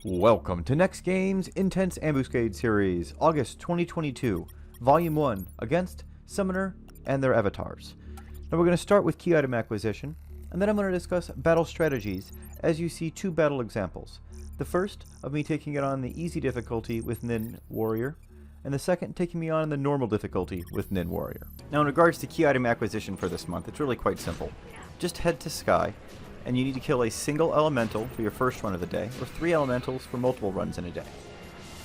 Welcome to NEXTGames Intense Ambuscade Series, August 2022, Volume 1, against Summoner and their avatars. Now we're going to start with key item acquisition, and then I'm going to discuss battle strategies as you see two battle examples. The first of me taking it on the easy difficulty with Nin Warrior, and the second taking me on the normal difficulty with Nin Warrior. Now in regards to key item acquisition for this month, it's really quite simple. Just head to Sky, and you need to kill a single elemental for your first run of the day, or 3 elementals for multiple runs in a day.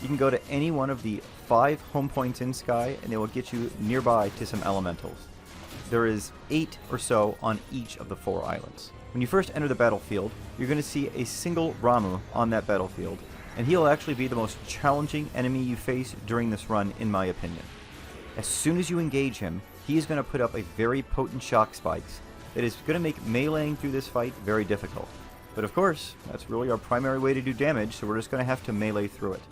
You can go to any one of the 5 home points in Sky, and they will get you nearby to some elementals. There is 8 or so on each of the 4 islands. When you first enter the battlefield, you're going to see a single Ramuh on that battlefield, and he'll actually be the most challenging enemy you face during this run, in my opinion. As soon as you engage him, he is going to put up a very potent shock spikes that is going to make meleeing through this fight very difficult. But of course, that's really our primary way to do damage, so we're just going to have to melee through it.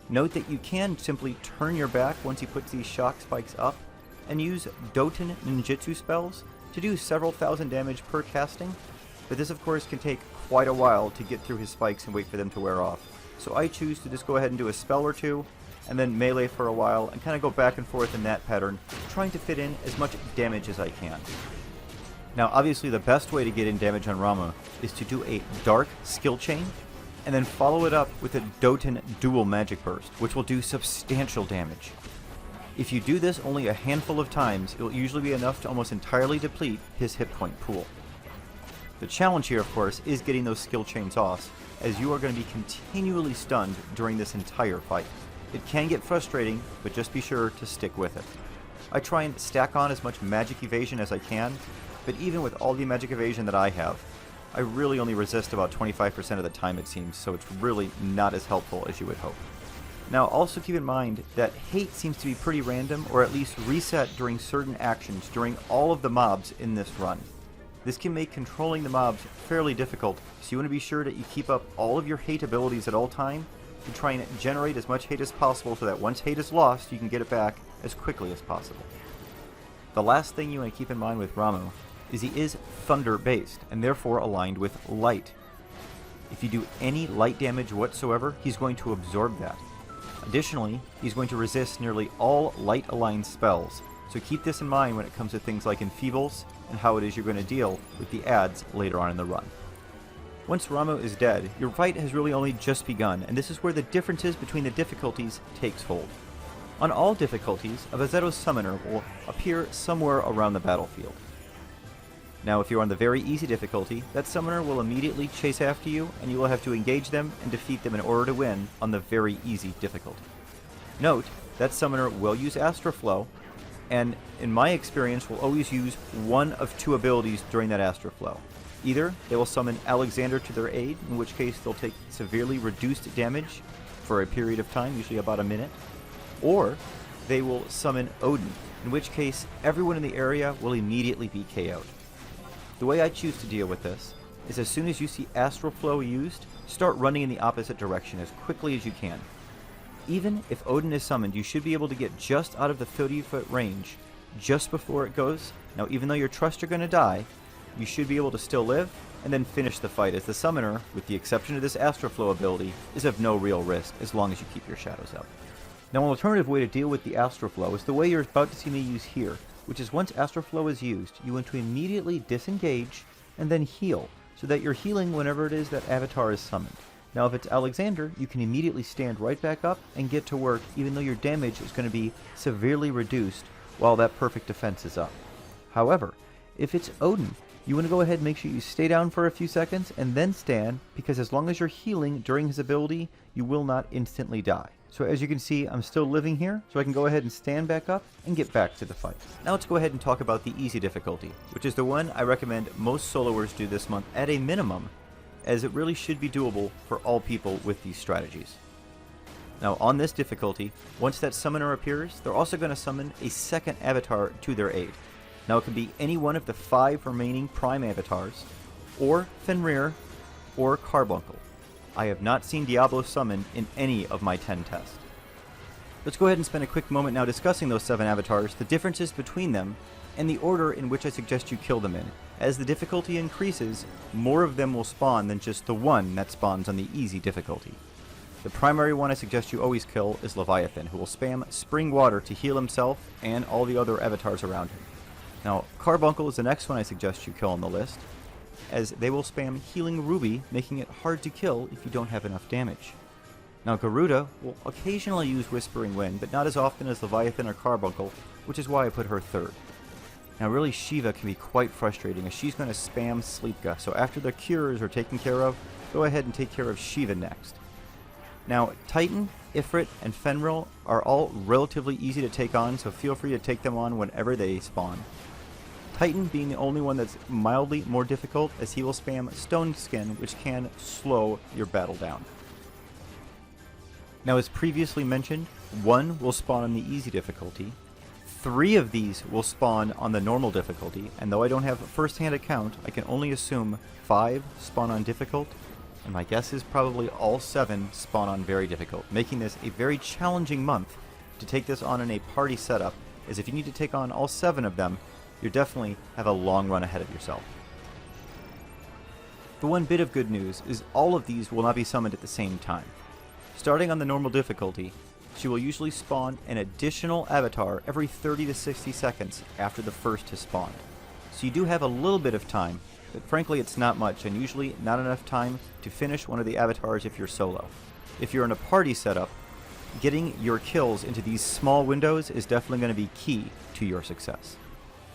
Note that you can simply turn your back once he puts these shock spikes up, and use Doten ninjutsu spells to do several thousand damage per casting, but this of course can take quite a while to get through his spikes and wait for them to wear off. So I choose to just go ahead and do a spell or two, and then melee for a while, and kind of go back and forth in that pattern, trying to fit in as much damage as I can. Now obviously the best way to get in damage on Ramuh is to do a dark skill chain, and then follow it up with a Doten dual magic burst, which will do substantial damage. If you do this only a handful of times, it will usually be enough to almost entirely deplete his hit point pool. The challenge here of course is getting those skill chains off, as you are going to be continually stunned during this entire fight. It can get frustrating, but just be sure to stick with it. I try and stack on as much magic evasion as I can, but even with all the magic evasion that I have, I really only resist about 25% of the time it seems, so it's really not as helpful as you would hope. Now also keep in mind that hate seems to be pretty random, or at least reset during certain actions during all of the mobs in this run. This can make controlling the mobs fairly difficult, so you want to be sure that you keep up all of your hate abilities at all time to try and generate as much hate as possible so that once hate is lost, you can get it back as quickly as possible. The last thing you want to keep in mind with Ramuh is he is thunder based and therefore aligned with light. If you do any light damage whatsoever, he's going to absorb that. Additionally, he's going to resist nearly all light aligned spells, so keep this in mind when it comes to things like Enfeebles and how it is you're going to deal with the adds later on in the run. Once Ramuh is dead, your fight has really only just begun, and this is where the differences between the difficulties takes hold. On all difficulties, a Vazeto's summoner will appear somewhere around the battlefield. Now if you're on the very easy difficulty, that summoner will immediately chase after you, and you will have to engage them and defeat them in order to win on the very easy difficulty. Note, that summoner will use Astroflow, and in my experience will always use one of 2 abilities during that Astroflow. Either they will summon Alexander to their aid, in which case they'll take severely reduced damage for a period of time, usually about a minute, or they will summon Odin, in which case everyone in the area will immediately be KO'd. The way I choose to deal with this is as soon as you see Astral Flow used, start running in the opposite direction as quickly as you can. Even if Odin is summoned, you should be able to get just out of the 30-foot range just before it goes. Now even though your trusts are going to die, you should be able to still live and then finish the fight, as the summoner, with the exception of this Astral Flow ability, is of no real risk as long as you keep your shadows up. Now an alternative way to deal with the Astral Flow is the way you're about to see me use here, which is once Astroflow is used, you want to immediately disengage and then heal, so that you're healing whenever it is that avatar is summoned. Now if it's Alexander, you can immediately stand right back up and get to work, even though your damage is going to be severely reduced while that perfect defense is up. However, if it's Odin, you want to go ahead and make sure you stay down for a few seconds and then stand, because as long as you're healing during his ability, you will not instantly die. So as you can see, I'm still living here, so I can go ahead and stand back up and get back to the fight. Now let's go ahead and talk about the easy difficulty, which is the one I recommend most soloers do this month at a minimum, as it really should be doable for all people with these strategies. Now on this difficulty, once that summoner appears, they're also going to summon a second avatar to their aid. Now it can be any one of the 5 remaining prime avatars, or Fenrir, or Carbuncle. I have not seen Diablo summoned in any of my 10 tests. Let's go ahead and spend a quick moment now discussing those 7 avatars, the differences between them, and the order in which I suggest you kill them in. As the difficulty increases, more of them will spawn than just the one that spawns on the easy difficulty. The primary one I suggest you always kill is Leviathan, who will spam Spring Water to heal himself and all the other avatars around him. Now, Carbuncle is the next one I suggest you kill on the list, as they will spam Healing Ruby, making it hard to kill if you don't have enough damage. Now, Garuda will occasionally use Whispering Wind, but not as often as Leviathan or Carbuncle, which is why I put her third. Now, really, Shiva can be quite frustrating, as she's going to spam Sleepga, so after the cures are taken care of, go ahead and take care of Shiva next. Now, Titan, Ifrit, and Fenrir are all relatively easy to take on, so feel free to take them on whenever they spawn. Titan being the only one that's mildly more difficult, as he will spam Stone Skin, which can slow your battle down. Now, as previously mentioned, 1 will spawn on the easy difficulty, 3 of these will spawn on the normal difficulty, and though I don't have a first-hand account, I can only assume 5 spawn on difficult, and my guess is probably all 7 spawn on very difficult, making this a very challenging month to take this on in a party setup, as if you need to take on all 7 of them, you definitely have a long run ahead of yourself. The one bit of good news is all of these will not be summoned at the same time. Starting on the normal difficulty, she will usually spawn an additional avatar every 30 to 60 seconds after the first has spawned. So you do have a little bit of time, but frankly it's not much, and usually not enough time to finish one of the avatars if you're solo. If you're in a party setup, getting your kills into these small windows is definitely going to be key to your success.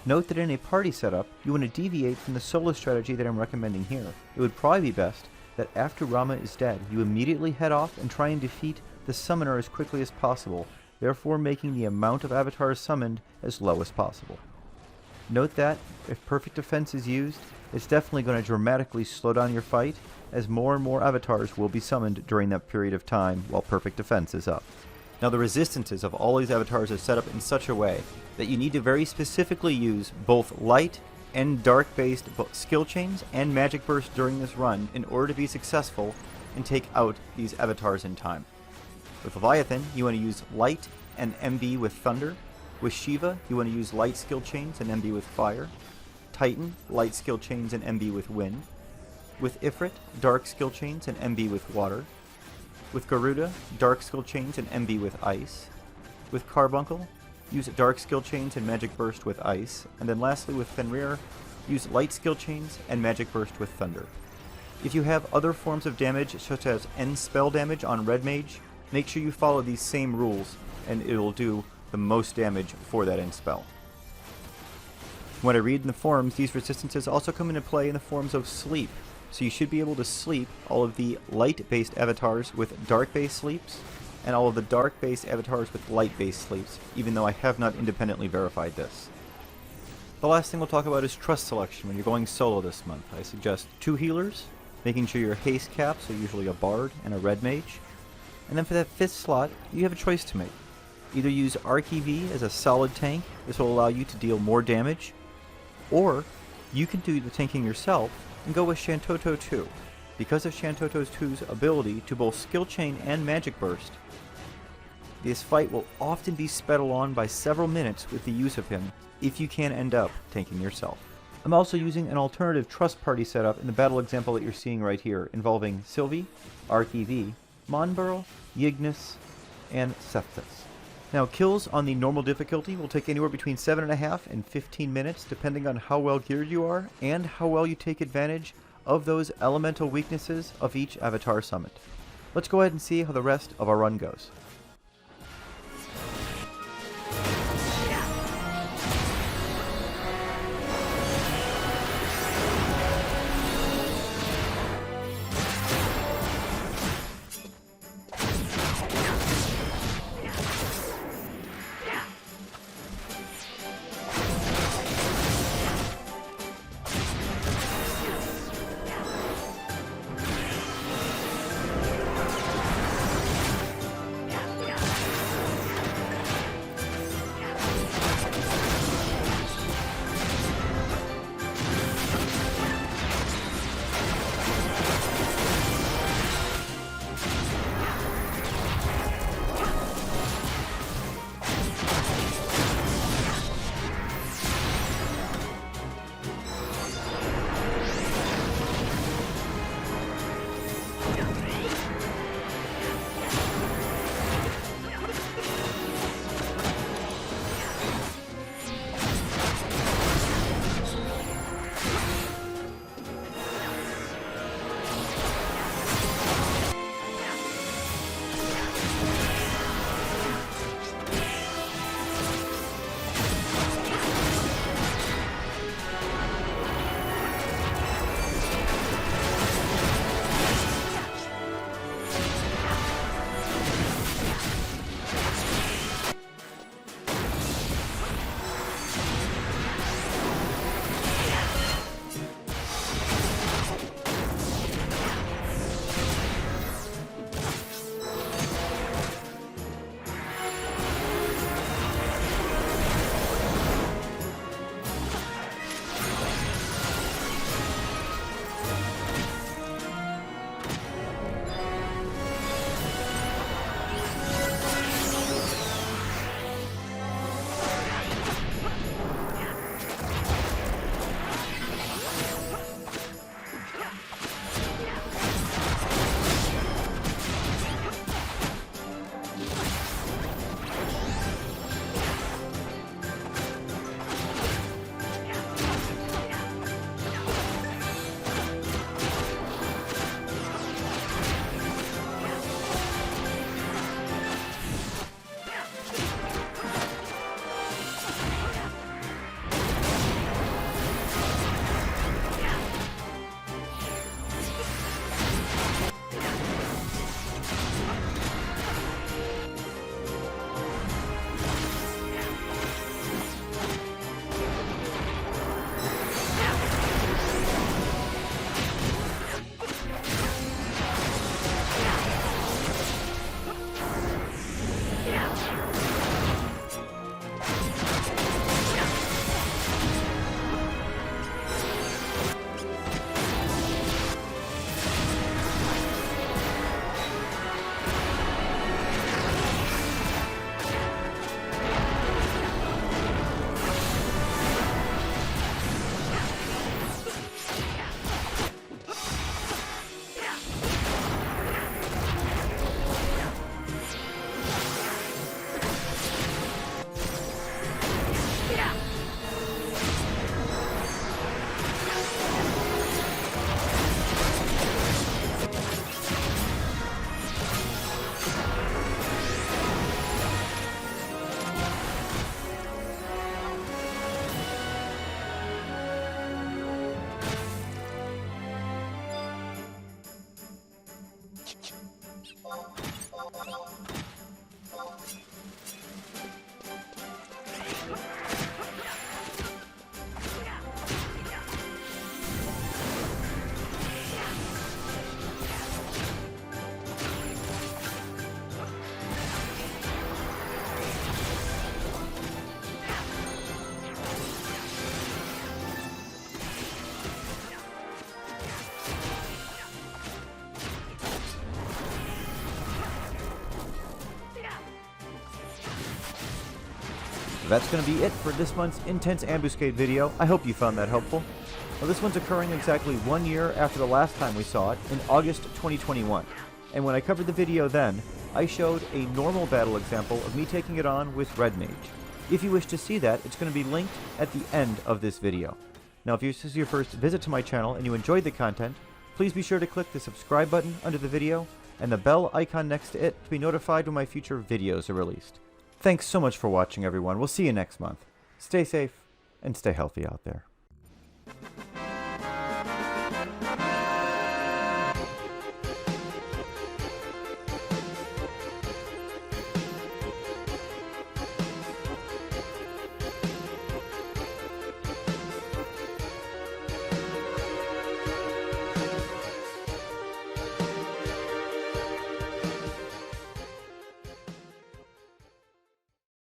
Note that in a party setup, you want to deviate from the solo strategy that I'm recommending here. It would probably be best that after Rama is dead, you immediately head off and try and defeat the summoner as quickly as possible, therefore making the amount of avatars summoned as low as possible. Note that, if Perfect Defense is used, it's definitely going to dramatically slow down your fight, as more and more avatars will be summoned during that period of time while Perfect Defense is up. Now, the resistances of all these avatars are set up in such a way that you need to very specifically use both light and dark-based skill chains and magic burst during this run in order to be successful and take out these avatars in time. With Leviathan, you want to use light and MB with thunder. With Shiva, you want to use light skill chains and MB with fire. Titan, light skill chains and MB with wind. With Ifrit, dark skill chains and MB with water. With Garuda, dark skill chains and MB with ice. With Carbuncle, use dark skill chains and magic burst with ice. And then lastly with Fenrir, use light skill chains and magic burst with thunder. If you have other forms of damage, such as end spell damage on Red Mage, make sure you follow these same rules, and it will do the most damage for that end spell. When I read in the forums, these resistances also come into play in the forms of sleep, so you should be able to sleep all of the light-based avatars with dark-based sleeps, and all of the dark-based avatars with light-based sleeps, even though I have not independently verified this. The last thing we'll talk about is trust selection when you're going solo this month. I suggest 2 healers, making sure your haste caps are usually a bard and a red mage, and then for that 5th slot, you have a choice to make. Either use Arc EV as a solid tank, this will allow you to deal more damage, or you can do the tanking yourself and go with Shantoto 2. Because of Shantoto 2's ability to both skill chain and magic burst, this fight will often be sped along by several minutes with the use of him, if you can end up tanking yourself. I'm also using an alternative trust party setup in the battle example that you're seeing right here, involving Sylvie, Arc EV, Monborough, Yignis, and Sethus. Now, kills on the normal difficulty will take anywhere between 7.5 and 15 minutes, depending on how well geared you are, and how well you take advantage of those elemental weaknesses of each avatar summoned. Let's go ahead and see how the rest of our run goes. That's going to be it for this month's Intense Ambuscade video. I hope you found that helpful. Well, this one's occurring exactly 1 year after the last time we saw it, in August 2021. And when I covered the video then, I showed a normal battle example of me taking it on with Red Mage. If you wish to see that, it's going to be linked at the end of this video. Now, if this is your first visit to my channel and you enjoyed the content, please be sure to click the subscribe button under the video and the bell icon next to it to be notified when my future videos are released. Thanks so much for watching, everyone. We'll see you next month. Stay safe and stay healthy out there.